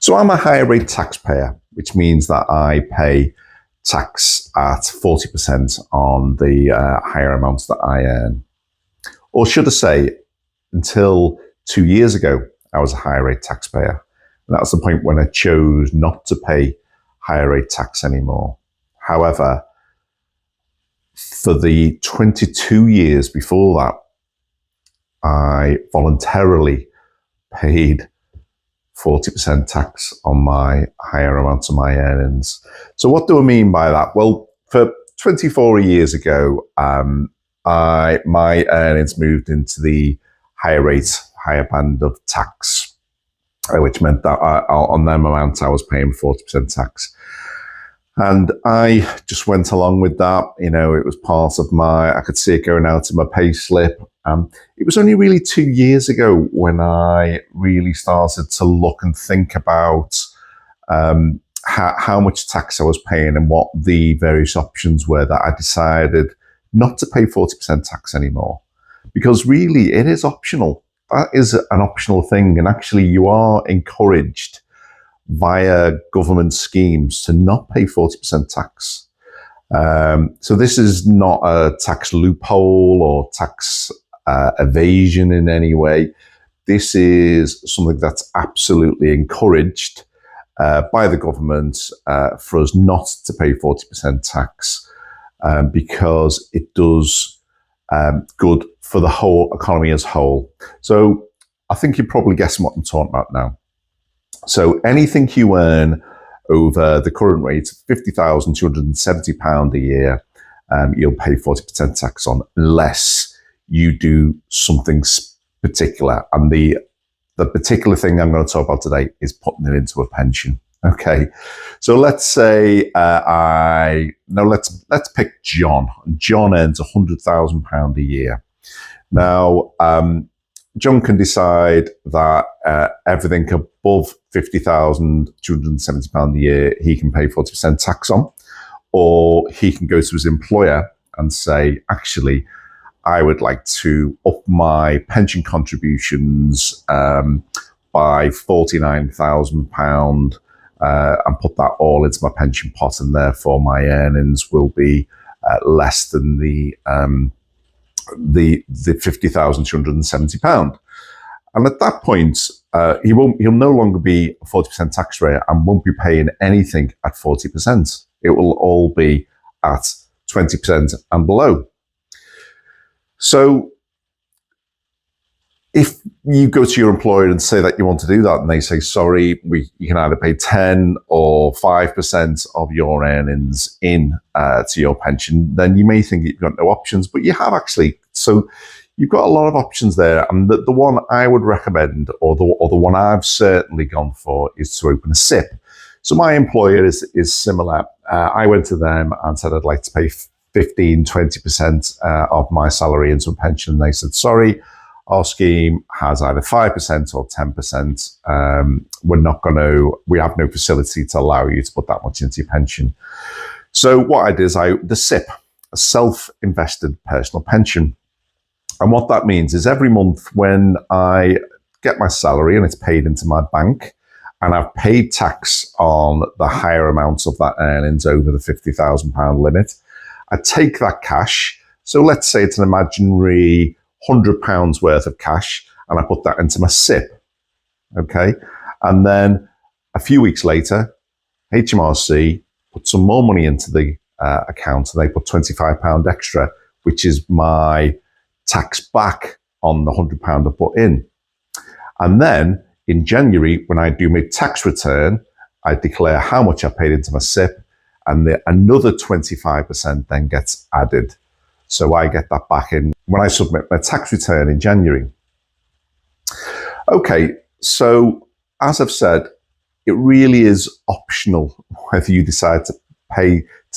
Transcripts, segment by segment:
So I'm a higher rate taxpayer, which means that I pay tax at 40% on the higher amounts that I earn. Or should I say, until 2 years ago, I was a higher rate taxpayer. And that's the point when I chose not to pay higher rate tax anymore. However, for the 22 years before that, I voluntarily paid 40% tax on my higher amounts of my earnings. So what do I mean by that? Well, for 24 years ago, my earnings moved into the higher rate, higher band of tax, which meant that on them amounts I was paying 40% tax. And I just went along with that. You know, it was part of I could see it going out in my pay slip. It was only really 2 years ago when I really started to look and think about how much tax I was paying and what the various options were, that I decided not to pay 40% tax anymore. Because really, it is optional. That is an optional thing. And actually, you are encouraged via government schemes to not pay 40% tax. So this is not a tax loophole or tax evasion in any way. This is something that's absolutely encouraged by the government for us not to pay 40% tax because it does good for the whole economy as a whole. So I think you're probably guessing what I'm talking about now. So anything you earn over the current rate of £50,270 a year, you'll pay 40% tax on, unless you do something particular. And the particular thing I'm going to talk about today is putting it into a pension. Okay, so let's say let's pick John. John earns £100,000 a year. Now, John can decide that everything above £50,270 a year he can pay 40% tax on, or he can go to his employer and say, actually, I would like to up my pension contributions by £49,000 and put that all into my pension pot, and therefore my earnings will be less than the £50,270. And at that point, he'll no longer be a 40% tax rate and won't be paying anything at 40%. It will all be at 20% and below. So if you go to your employer and say that you want to do that, and they say, sorry, you can either pay 10 or 5% of your earnings in to your pension, then you may think you've got no options, but you have actually. So you've got a lot of options there. And the one I would recommend, or the one I've certainly gone for, is to open a SIP. So my employer is similar. I went to them and said I'd like to pay 15, 20% of my salary into a pension. And they said, sorry, our scheme has either 5% or 10%. We have no facility to allow you to put that much into your pension. So what I did is the SIP, a self-invested personal pension. And what that means is every month when I get my salary and it's paid into my bank, and I've paid tax on the higher amounts of that earnings over the £50,000 limit, I take that cash. So let's say it's an imaginary £100 worth of cash, and I put that into my SIP. Okay. And then a few weeks later, HMRC put some more money into the account, and they put £25 extra, which is my tax back on the £100 I put in. And then in January, when I do my tax return, I declare how much I paid into my SIP, and another 25% then gets added. So I get that back in when I submit my tax return in January. Okay, so as I've said, it really is optional whether you decide to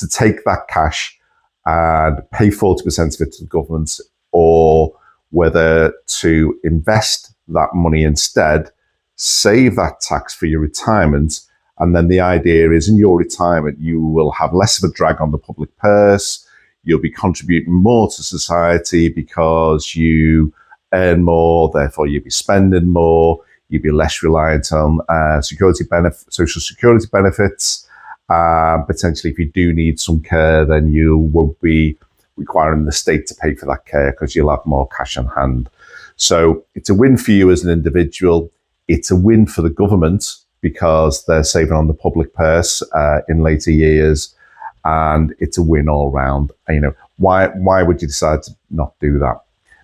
take that cash and pay 40% of it to the government, or whether to invest that money instead, save that tax for your retirement. And then the idea is, in your retirement, you will have less of a drag on the public purse. You'll be contributing more to society because you earn more, therefore you'll be spending more. you'd be less reliant on social security benefits. Potentially, if you do need some care, then you won't be requiring the state to pay for that care because you'll have more cash on hand. So it's a win for you as an individual. It's a win for the government because they're saving on the public purse in later years, and it's a win all round. You know, why would you decide to not do that?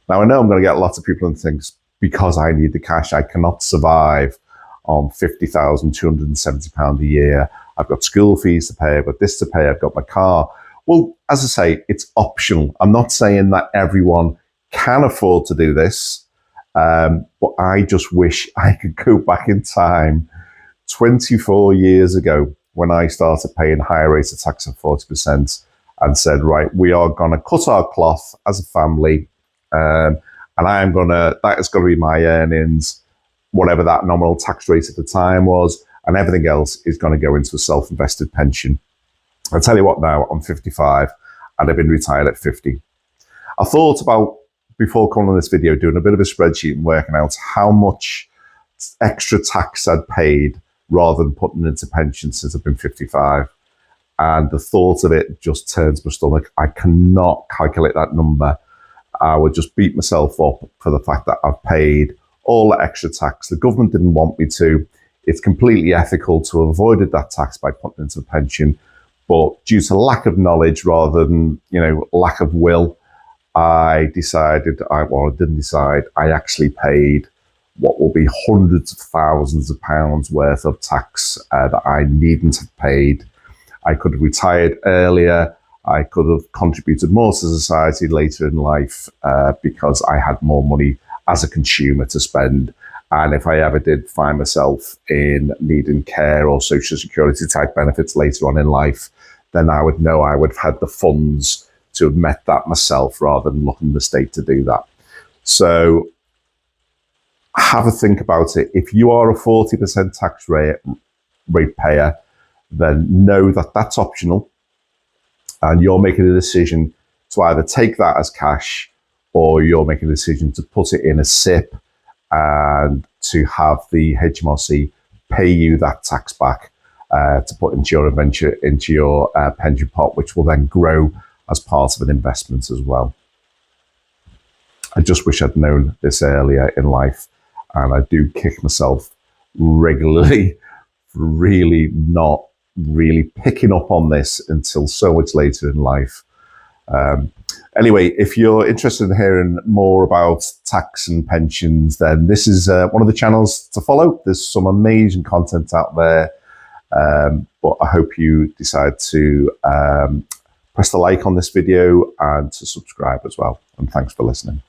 Now, I know I'm going to get lots of people and things because I need the cash. I cannot survive on £50,270 a year. I've got school fees to pay. I've got this to pay. I've got my car. Well, as I say, it's optional. I'm not saying that everyone can afford to do this, but I just wish I could go back in time 24 years ago when I started paying higher rates of tax of 40% and said, right, we are going to cut our cloth as a family, and that is going to be my earnings, whatever that nominal tax rate at the time was, and everything else is going to go into a self-invested pension. I'll tell you what now, I'm 55 and I've been retired at 50. I thought about, before coming on this video, doing a bit of a spreadsheet and working out how much extra tax I'd paid rather than putting into pension since I've been 55. And the thought of it just turns my stomach. I cannot calculate that number. I would just beat myself up for the fact that I've paid all the extra tax. The government didn't want me to. It's completely ethical to have avoided that tax by putting into a pension. But due to lack of knowledge rather than, lack of will, I didn't decide. I actually paid what will be hundreds of thousands of pounds worth of tax that I needn't have paid. I could have retired earlier. I could have contributed more to society later in life because I had more money as a consumer to spend. And if I ever did find myself in needing care or social security type benefits later on in life, then I would know I would have had the funds to have met that myself rather than looking to the state to do that. So have a think about it. If you are a 40% tax rate payer, then know that that's optional. And you're making a decision to either take that as cash or you're making a decision to put it in a SIP and to have the HMRC pay you that tax back to put into your pension pot, which will then grow as part of an investment as well. I just wish I'd known this earlier in life, and I do kick myself regularly for really picking up on this until so much later in life. Anyway, if you're interested in hearing more about tax and pensions, then this is one of the channels to follow. There's some amazing content out there, but I hope you decide to press the like on this video and to subscribe as well. And thanks for listening.